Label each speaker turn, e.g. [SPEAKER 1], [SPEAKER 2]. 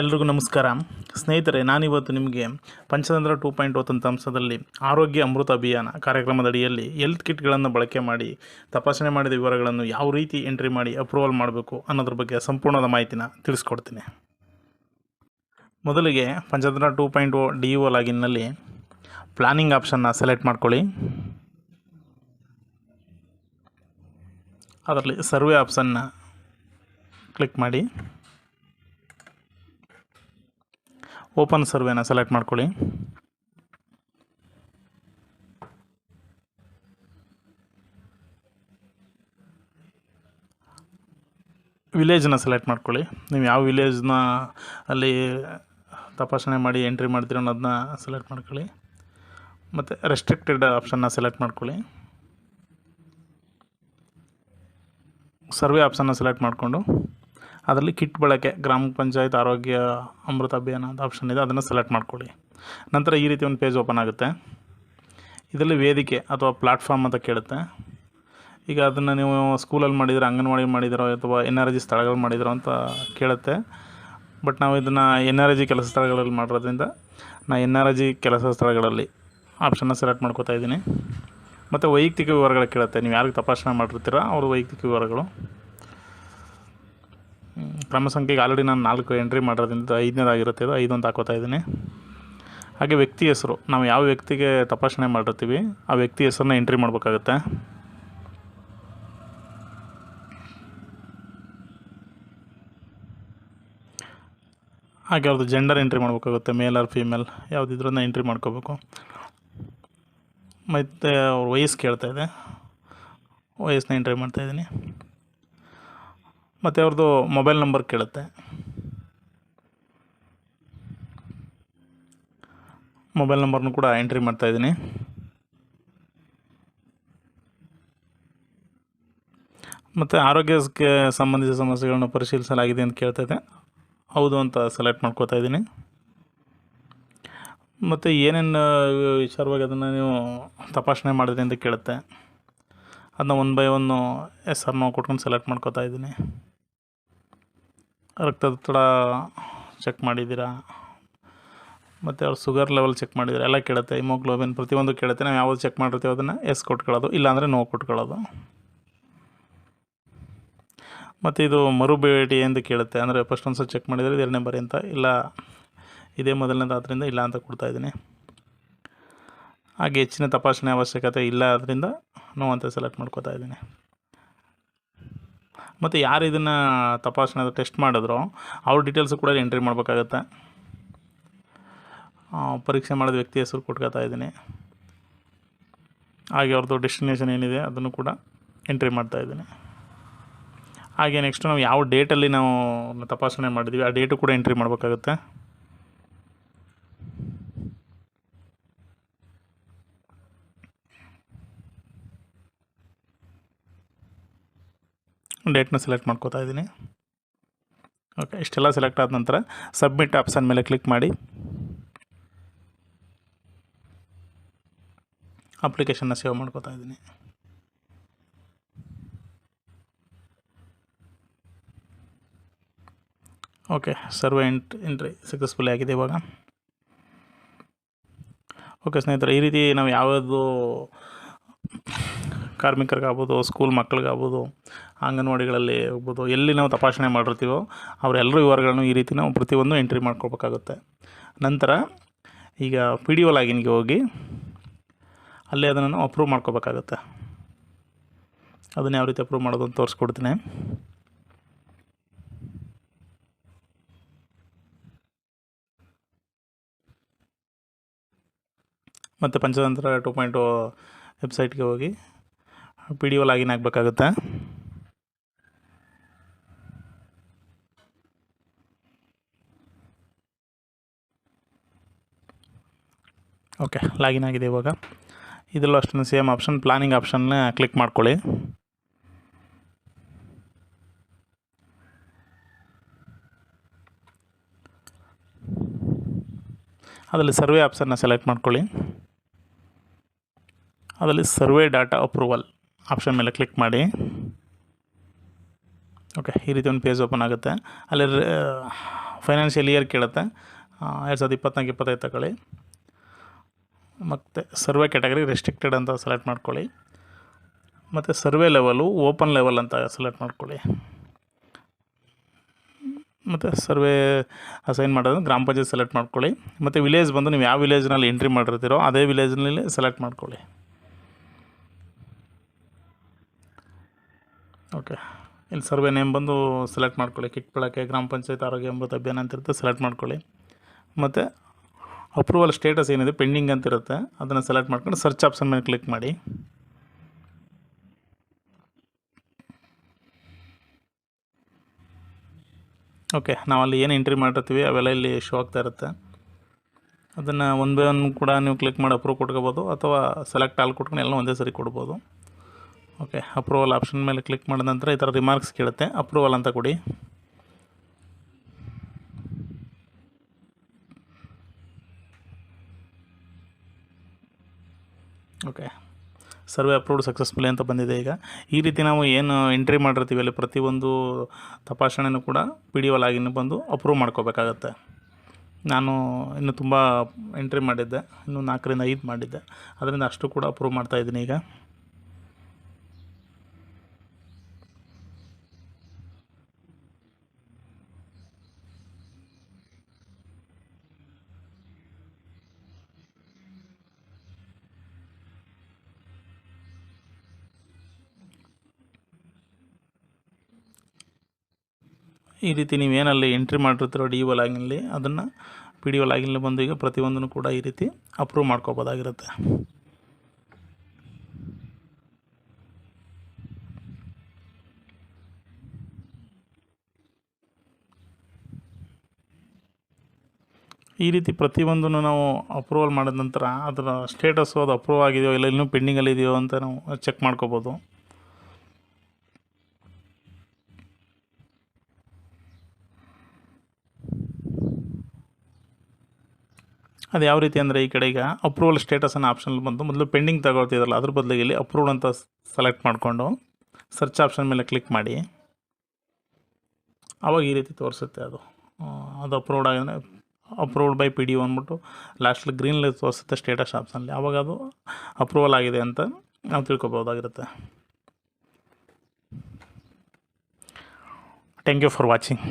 [SPEAKER 1] ಎಲ್ರಿಗೂ ನಮಸ್ಕಾರ ಸ್ನೇಹಿತರೆ, ನಾನಿವತ್ತು ನಿಮಗೆ ಪಂಚತಂತ್ರ 2.0 ತಂತ್ರಾಂಶದಲ್ಲಿ ಆರೋಗ್ಯ ಅಮೃತ ಅಭಿಯಾನ ಕಾರ್ಯಕ್ರಮದ ಅಡಿಯಲ್ಲಿ ಹೆಲ್ತ್ ಕಿಟ್ಗಳನ್ನು ಬಳಕೆ ಮಾಡಿ ತಪಾಸಣೆ ಮಾಡಿದ ವಿವರಗಳನ್ನು ಯಾವ ರೀತಿ ಎಂಟ್ರಿ ಮಾಡಿ ಅಪ್ರೂವಲ್ ಮಾಡಬೇಕು ಅನ್ನೋದ್ರ ಬಗ್ಗೆ ಸಂಪೂರ್ಣದ ಮಾಹಿತಿನ ತಿಳಿಸ್ಕೊಡ್ತೀನಿ. ಮೊದಲಿಗೆ ಪಂಚತಂತ್ರ 2.0 DEO ಲಾಗಿನ್ನಲ್ಲಿ ಪ್ಲಾನಿಂಗ್ ಆಪ್ಷನ್ನ ಸೆಲೆಕ್ಟ್ ಮಾಡ್ಕೊಳ್ಳಿ. ಅದರಲ್ಲಿ ಸರ್ವೆ ಆಪ್ಷನ್ನ ಕ್ಲಿಕ್ ಮಾಡಿ ಓಪನ್ ಸರ್ವೆನ ಸೆಲೆಕ್ಟ್ ಮಾಡ್ಕೊಳ್ಳಿ. ವಿಲೇಜ್ನ ಸೆಲೆಕ್ಟ್ ಮಾಡ್ಕೊಳ್ಳಿ. ನೀವು ಯಾವ ವಿಲೇಜ್ನ ಅಲ್ಲಿ ತಪಾಸಣೆ ಮಾಡಿ ಎಂಟ್ರಿ ಮಾಡ್ತೀರೋ ಅನ್ನೋದನ್ನ ಸೆಲೆಕ್ಟ್ ಮಾಡ್ಕೊಳ್ಳಿ. ಮತ್ತು ರೆಸ್ಟ್ರಿಕ್ಟೆಡ್ ಆಪ್ಷನ್ನ ಸೆಲೆಕ್ಟ್ ಮಾಡ್ಕೊಳ್ಳಿ. ಸರ್ವೆ ಆಪ್ಷನ್ನ ಸೆಲೆಕ್ಟ್ ಮಾಡಿಕೊಂಡು ಅದರಲ್ಲಿ ಕಿಟ್ ಬಳಕೆ ಗ್ರಾಮ ಪಂಚಾಯತ್ ಆರೋಗ್ಯ ಅಮೃತ ಅಭಿಯಾನ ಅಂತ ಆಪ್ಷನ್ ಇದೆ, ಅದನ್ನು ಸೆಲೆಕ್ಟ್ ಮಾಡ್ಕೊಳ್ಳಿ. ನಂತರ ಈ ರೀತಿ ಒಂದು ಪೇಜ್ ಓಪನ್ ಆಗುತ್ತೆ. ಇದರಲ್ಲಿ ವೇದಿಕೆ ಅಥವಾ ಪ್ಲಾಟ್ಫಾರ್ಮ್ ಅಂತ ಕೇಳುತ್ತೆ. ಈಗ ಅದನ್ನು ನೀವು ಸ್ಕೂಲಲ್ಲಿ ಮಾಡಿದಿರೋ, ಅಂಗನವಾಡಿ ಮಾಡಿದಿರೋ ಅಥವಾ NRG ಸ್ಥಳಗಳು ಮಾಡಿದಿರೋ ಅಂತ ಕೇಳುತ್ತೆ. ಬಟ್ ನಾವು ಇದನ್ನು NRG ಕೆಲಸ ಸ್ಥಳಗಳಲ್ಲಿ ಮಾಡಿರೋದ್ರಿಂದ ನಾನು NRG ಕೆಲಸ ಸ್ಥಳಗಳಲ್ಲಿ ಆಪ್ಷನ್ನ ಸೆಲೆಕ್ಟ್ ಮಾಡ್ಕೋತಾ ಇದ್ದೀನಿ. ಮತ್ತು ವೈಯಕ್ತಿಕ ವಿವರಗಳು ಕೇಳುತ್ತೆ. ನೀವು ಯಾರಿಗೆ ತಪಾಸಣೆ ಮಾಡಿರ್ತೀರ ಅವ್ರ ವೈಯಕ್ತಿಕ ವಿವರಗಳು. ಕ್ರಮ ಸಂಖ್ಯೆಗೆ ಆಲ್ರೆಡಿ ನಾನು 4 ಎಂಟ್ರಿ ಮಾಡಿರೋದ್ರಿಂದ 5ನೇದಾಗಿರುತ್ತೆ, ಇದು 5 ಅಂತ ಹಾಕೋತಾ ಇದ್ದೀನಿ. ಹಾಗೆ ವ್ಯಕ್ತಿ ಹೆಸರು, ನಾವು ಯಾವ ವ್ಯಕ್ತಿಗೆ ತಪಾಸಣೆ ಮಾಡಿರ್ತೀವಿ ಆ ವ್ಯಕ್ತಿ ಹೆಸರನ್ನ ಎಂಟ್ರಿ ಮಾಡಬೇಕಾಗುತ್ತೆ. ಹಾಗೆ ಅವ್ರದ್ದು ಜೆಂಡರ್ ಎಂಟ್ರಿ ಮಾಡಬೇಕಾಗುತ್ತೆ, ಮೇಲ್ ಆರ್ ಫೀಮೇಲ್ ಯಾವುದಿದ್ರೂ ಎಂಟ್ರಿ ಮಾಡ್ಕೋಬೇಕು. ಮತ್ತು ಅವ್ರ ವಯಸ್ಸು ಕೇಳ್ತಾ ಇದೆ, ವಯಸ್ಸನ್ನ ಎಂಟ್ರಿ ಮಾಡ್ತಾಯಿದ್ದೀನಿ. ಮತ್ತು ಅವ್ರದ್ದು ಮೊಬೈಲ್ ನಂಬರ್ ಕೇಳುತ್ತೆ. ಮೊಬೈಲ್ ನಂಬರ್ನು ಕೂಡ ಎಂಟ್ರಿ ಮಾಡ್ತಾಯಿದ್ದೀನಿ. ಮತ್ತು ಆರೋಗ್ಯಕ್ಕೆ ಸಂಬಂಧಿಸಿದ ಸಮಸ್ಯೆಗಳನ್ನು ಪರಿಶೀಲಿಸಲಾಗಿದೆ ಅಂತ ಕೇಳ್ತಾಯಿದೆ, ಹೌದು ಅಂತ ಸೆಲೆಕ್ಟ್ ಮಾಡ್ಕೋತಾ ಇದ್ದೀನಿ. ಮತ್ತು ಏನೇನು ವಿಚಾರವಾಗಿ ಅದನ್ನು ನೀವು ತಪಾಸಣೆ ಮಾಡಿದ್ರಿ ಅಂತ ಕೇಳುತ್ತೆ. ಅದನ್ನ 1 by 1 ಎಸ್ ಆರ್ ನೋ ಕೊಟ್ಕೊಂಡು ಸೆಲೆಕ್ಟ್ ಮಾಡ್ಕೋತಾ ಇದ್ದೀನಿ. ರಕ್ತದೊತ್ತಡ ಚೆಕ್ ಮಾಡಿದ್ದೀರಾ, ಮತ್ತು ಅವ್ರು ಶುಗರ್ ಲೆವೆಲ್ ಚೆಕ್ ಮಾಡಿದ್ದೀರಾ ಎಲ್ಲ ಕೇಳುತ್ತೆ. ಹಿಮೋಗ್ಲೋಬಿನ್ ಪ್ರತಿಯೊಂದು ಕೇಳುತ್ತೆ. ನಾವು ಯಾವುದು ಚೆಕ್ ಮಾಡಿರ್ತೀವಿ ಅದನ್ನು ಎಸ್ ಕೊಟ್ಕೊಳ್ಳೋದು, ಇಲ್ಲಾಂದರೆ ನೋ ಕೊಟ್ಕೊಳ್ಳೋದು. ಮತ್ತು ಇದು ಮರುಭೇಟಿ ಎಂದು ಕೇಳುತ್ತೆ. ಅಂದರೆ ಫಸ್ಟ್ ಒಂದು ಸಲ ಚೆಕ್ ಮಾಡಿದರೆ 2ನೇ ಬಾರಿ ಅಂತ, ಇಲ್ಲ ಇದೇ ಮೊದಲನೇದು ಆದ್ದರಿಂದ ಇಲ್ಲ ಅಂತ ಕೊಡ್ತಾಯಿದ್ದೀನಿ. ಹಾಗೆ ಹೆಚ್ಚಿನ ತಪಾಸಣೆ ಅವಶ್ಯಕತೆ ಇಲ್ಲ ಆದ್ದರಿಂದ ನೋ ಅಂತ ಸೆಲೆಕ್ಟ್ ಮಾಡ್ಕೋತಾ ಇದ್ದೀನಿ. ಮತ್ತು ಯಾರು ಇದನ್ನು ತಪಾಸಣೆ ಟೆಸ್ಟ್ ಮಾಡಿದ್ರೋ ಅವ್ರ ಡೀಟೇಲ್ಸು ಕೂಡ ಎಂಟ್ರಿ ಮಾಡಬೇಕಾಗತ್ತೆ. ಪರೀಕ್ಷೆ ಮಾಡಿದ ವ್ಯಕ್ತಿ ಹೆಸರು ಕೊಟ್ಕೋತಾ ಇದ್ದೀನಿ. ಹಾಗೆ ಅವ್ರದ್ದು ಡೆಸ್ಟಿನೇಷನ್ ಏನಿದೆ ಅದನ್ನು ಕೂಡ ಎಂಟ್ರಿ ಮಾಡ್ತಾಯಿದ್ದೀನಿ. ಹಾಗೆ ನೆಕ್ಸ್ಟು ನಾವು ಯಾವ ಡೇಟಲ್ಲಿ ನಾವು ತಪಾಸಣೆ ಮಾಡಿದ್ವಿ ಆ ಡೇಟು ಕೂಡ ಎಂಟ್ರಿ ಮಾಡಬೇಕಾಗುತ್ತೆ. ಡೇಟ್ನ ಸೆಲೆಕ್ಟ್ ಮಾಡ್ಕೋತಾ ಇದ್ದೀನಿ. ಓಕೆ, ಇಷ್ಟೆಲ್ಲ ಸೆಲೆಕ್ಟ್ ಆದ ನಂತರ ಸಬ್ಮಿಟ್ ಆಪ್ಷನ್ ಮೇಲೆ ಕ್ಲಿಕ್ ಮಾಡಿ ಅಪ್ಲಿಕೇಶನ್ನ ಸೇವ್ ಮಾಡ್ಕೋತಾ ಇದ್ದೀನಿ. ಓಕೆ, ಸರ್ವೆ ಎಂಟ್ರಿ ಸಕ್ಸಸ್ಫುಲಿ ಆಗಿದೆ ಇವಾಗ. ಓಕೆ ಸ್ನೇಹಿತರೆ, ಈ ರೀತಿ ನಾವು ಯಾವುದು ಕಾರ್ಮಿಕರಿಗಾಗ್ಬೋದು, ಸ್ಕೂಲ್ ಮಕ್ಕಳಿಗಾಗ್ಬೋದು, ಅಂಗನವಾಡಿಗಳಲ್ಲಿ ಹೋಗ್ಬೋದು, ಎಲ್ಲಿ ನಾವು ತಪಾಸಣೆ ಮಾಡಿರ್ತೀವೋ ಅವರೆಲ್ಲರ ವಿವರಗಳನ್ನು ಈ ರೀತಿ ನಾವು ಪ್ರತಿಯೊಂದು ಎಂಟ್ರಿ ಮಾಡ್ಕೋಬೇಕಾಗುತ್ತೆ. ನಂತರ ಈಗ PDO ಲಾಗಿನ್ಗೆ ಹೋಗಿ ಅಲ್ಲೇ ಅದನ್ನು ನಾವು ಅಪ್ರೂವ್ ಮಾಡ್ಕೋಬೇಕಾಗುತ್ತೆ. ಅದನ್ನು ಯಾವ ರೀತಿ ಅಪ್ರೂವ್ ಮಾಡೋದು ಅಂತ ತೋರಿಸ್ಕೊಡ್ತೀನಿ. ಮತ್ತು ಪಂಚತಂತ್ರ 2.0 ವೆಬ್ಸೈಟ್ಗೆ ಹೋಗಿ PDO ಲಾಗಿನ್ ಆಗಬೇಕಾಗುತ್ತೆ. ಓಕೆ, ಲಾಗಿನ್ ಆಗಿದೆ ಇವಾಗ. ಇದರಲ್ಲೂ ಅಷ್ಟೇ ಸೇಮ್ ಆಪ್ಷನ್ ಪ್ಲಾನಿಂಗ್ ಆಪ್ಷನ್ನ ಕ್ಲಿಕ್ ಮಾಡ್ಕೊಳ್ಳಿ. ಅದರಲ್ಲಿ ಸರ್ವೆ ಆಪ್ಷನ್ನ ಸೆಲೆಕ್ಟ್ ಮಾಡ್ಕೊಳ್ಳಿ. ಅದರಲ್ಲಿ ಸರ್ವೆ ಡಾಟಾ ಅಪ್ರೂವಲ್ ಆಪ್ಷನ್ ಮೇಲೆ ಕ್ಲಿಕ್ ಮಾಡಿ. ಓಕೆ, ಈ ರೀತಿ ಒಂದು ಪೇಜ್ ಓಪನ್ ಆಗುತ್ತೆ. ಅಲ್ಲಿ ಫೈನಾನ್ಷಿಯಲ್ ಇಯರ್ ಕೇಳುತ್ತೆ, 2024-25 ತಗೊಳ್ಳಿ. ಮತ್ತು ಸರ್ವೆ ಕ್ಯಾಟಗರಿ ರೆಸ್ಟ್ರಿಕ್ಟೆಡ್ ಅಂತ ಸೆಲೆಕ್ಟ್ ಮಾಡ್ಕೊಳ್ಳಿ. ಮತ್ತು ಸರ್ವೆ ಲೆವೆಲು ಓಪನ್ ಲೆವೆಲ್ ಅಂತ ಸೆಲೆಕ್ಟ್ ಮಾಡ್ಕೊಳ್ಳಿ. ಮತ್ತು ಸರ್ವೆ ಅಸೈನ್ ಮಾಡೋದು ಗ್ರಾಮ ಪಂಚಾಯತ್ ಸೆಲೆಕ್ಟ್ ಮಾಡ್ಕೊಳ್ಳಿ. ಮತ್ತು ವಿಲೇಜ್ ಬಂದು ನೀವು ಯಾವ ವಿಲೇಜ್ನಲ್ಲಿ ಎಂಟ್ರಿ ಮಾಡಿರ್ತೀರೋ ಅದೇ ವಿಲೇಜ್ನಲ್ಲಿ ಸೆಲೆಕ್ಟ್ ಮಾಡ್ಕೊಳ್ಳಿ. ಓಕೆ, ಇಲ್ಲಿ ಸರ್ವೆ ನೇಮ್ ಬಂದು ಸೆಲೆಕ್ಟ್ ಮಾಡ್ಕೊಳ್ಳಿ. ಕಿಟ್ ಬಳಕೆ ಗ್ರಾಮ ಪಂಚಾಯತ್ ಆರೋಗ್ಯ ಅಮೃತ ಅಭಿಯಾನ ಅಂತ ಇರುತ್ತೆ, ಸೆಲೆಕ್ಟ್ ಮಾಡ್ಕೊಳ್ಳಿ. ಮತ್ತು ಅಪ್ರೂವಲ್ ಸ್ಟೇಟಸ್ ಏನಿದೆ ಪೆಂಡಿಂಗ್ ಅಂತ ಇರುತ್ತೆ, ಅದನ್ನು ಸೆಲೆಕ್ಟ್ ಮಾಡ್ಕೊಂಡು ಸರ್ಚ್ ಆಪ್ಷನ್ ಮೇಲೆ ಕ್ಲಿಕ್ ಮಾಡಿ. ಓಕೆ, ನಾವು ಅಲ್ಲಿ ಏನು ಎಂಟ್ರಿ ಮಾಡಿರ್ತೀವಿ ಅವೆಲ್ಲ ಇಲ್ಲಿ ಶೋ ಆಗ್ತಾ ಇರುತ್ತೆ. ಅದನ್ನು ಒನ್ ಬೈ ಒನ್ ಕೂಡ ನೀವು ಕ್ಲಿಕ್ ಮಾಡಿ ಅಪ್ರೂವ್ ಕೊಟ್ಕೋಬೋದು, ಅಥವಾ ಸೆಲೆಕ್ಟ್ ಆಲ್ ಕೊಟ್ಕೊಂಡು ಎಲ್ಲ ಒಂದೇ ಸರಿ ಕೊಡ್ಬೋದು. ಓಕೆ, ಅಪ್ರೂವಲ್ ಆಪ್ಷನ್ ಮೇಲೆ ಕ್ಲಿಕ್ ಮಾಡಿದ ನಂತರ ಈ ಥರ ರಿಮಾರ್ಕ್ಸ್ ಕೇಳುತ್ತೆ, ಅಪ್ರೂವಲ್ ಅಂತ ಕೊಡಿ. ಓಕೆ, ಸರ್ವೆ ಅಪ್ರೂವ್ಡ್ ಸಕ್ಸಸ್ಫುಲಿ ಅಂತ ಬಂದಿದೆ. ಈಗ ಈ ರೀತಿ ನಾವು ಏನು ಎಂಟ್ರಿ ಮಾಡಿರ್ತೀವಿ ಅಲ್ಲಿ ಪ್ರತಿಯೊಂದು ತಪಾಸಣೆನೂ ಕೂಡ PDO ಲಾಗಿನ್ ಬಂದು ಅಪ್ರೂವ್ ಮಾಡ್ಕೋಬೇಕಾಗತ್ತೆ. ನಾನು ಇನ್ನು ತುಂಬ ಎಂಟ್ರಿ ಮಾಡಿದ್ದೆ, ಇನ್ನು 4ರಿಂದ 5 ಮಾಡಿದ್ದೆ, ಅದರಿಂದ ಅಷ್ಟು ಕೂಡ ಅಪ್ರೂವ್ ಮಾಡ್ತಾಯಿದ್ದೀನಿ ಈಗ. ಈ ರೀತಿ ನೀವೇನಲ್ಲಿ ಎಂಟ್ರಿ ಮಾಡಿರ್ತೀರೋ DO ಲಾಗಿನಲ್ಲಿ ಅದನ್ನು PDO ಲಾಗಿನಲ್ಲಿ ಬಂದು ಈಗ ಪ್ರತಿಯೊಂದನ್ನು ಕೂಡ ಈ ರೀತಿ ಅಪ್ರೂವ್ ಮಾಡ್ಕೋಬೋದಾಗಿರುತ್ತೆ. ಈ ರೀತಿ ಪ್ರತಿಯೊಂದನ್ನು ನಾವು ಅಪ್ರೂವಲ್ ಮಾಡಿದ ನಂತರ ಅದರ ಸ್ಟೇಟಸ್ಸು ಅದು ಅಪ್ರೂವ್ ಆಗಿದೆಯೋ ಇಲ್ಲ ಇನ್ನೂ ಪೆಂಡಿಂಗಲ್ಲಿದೆಯೋ ಅಂತ ನಾವು ಚೆಕ್ ಮಾಡ್ಕೋಬೋದು. ಅದು ಯಾವ ರೀತಿ ಅಂದರೆ ಈ ಕಡೆ ಈಗ ಅಪ್ರೂವಲ್ ಸ್ಟೇಟಸ್ ಅನ್ನೋ ಆಪ್ಷನ್ ಬಂದು ಮೊದಲು ಪೆಂಡಿಂಗ್ ತಗೊಳ್ತಿದ್ರಲ್ಲ ಅದ್ರ ಬದಲಿಗೆ ಇಲ್ಲಿ ಅಪ್ರೂವ್ಡ್ ಅಂತ ಸೆಲೆಕ್ಟ್ ಮಾಡಿಕೊಂಡು ಸರ್ಚ್ ಆಪ್ಷನ್ ಮೇಲೆ ಕ್ಲಿಕ್ ಮಾಡಿ. ಆವಾಗ ಈ ರೀತಿ ತೋರಿಸುತ್ತೆ ಅದು ಅಪ್ರೂವ್ಡ್ ಆಗಿದೆ, ಅಪ್ರೂವ್ಡ್ ಬೈ PDO ಅಂದ್ಬಿಟ್ಟು ಲಾಸ್ಟಲ್ಲಿ ಗ್ರೀನಲ್ಲಿ ತೋರಿಸುತ್ತೆ ಸ್ಟೇಟಸ್ ಆಪ್ಷನಲ್ಲಿ. ಆವಾಗ ಅದು ಅಪ್ರೂವಲ್ ಆಗಿದೆ ಅಂತ ನಾವು ತಿಳ್ಕೊಬೋದಾಗಿರುತ್ತೆ. Thank you for watching.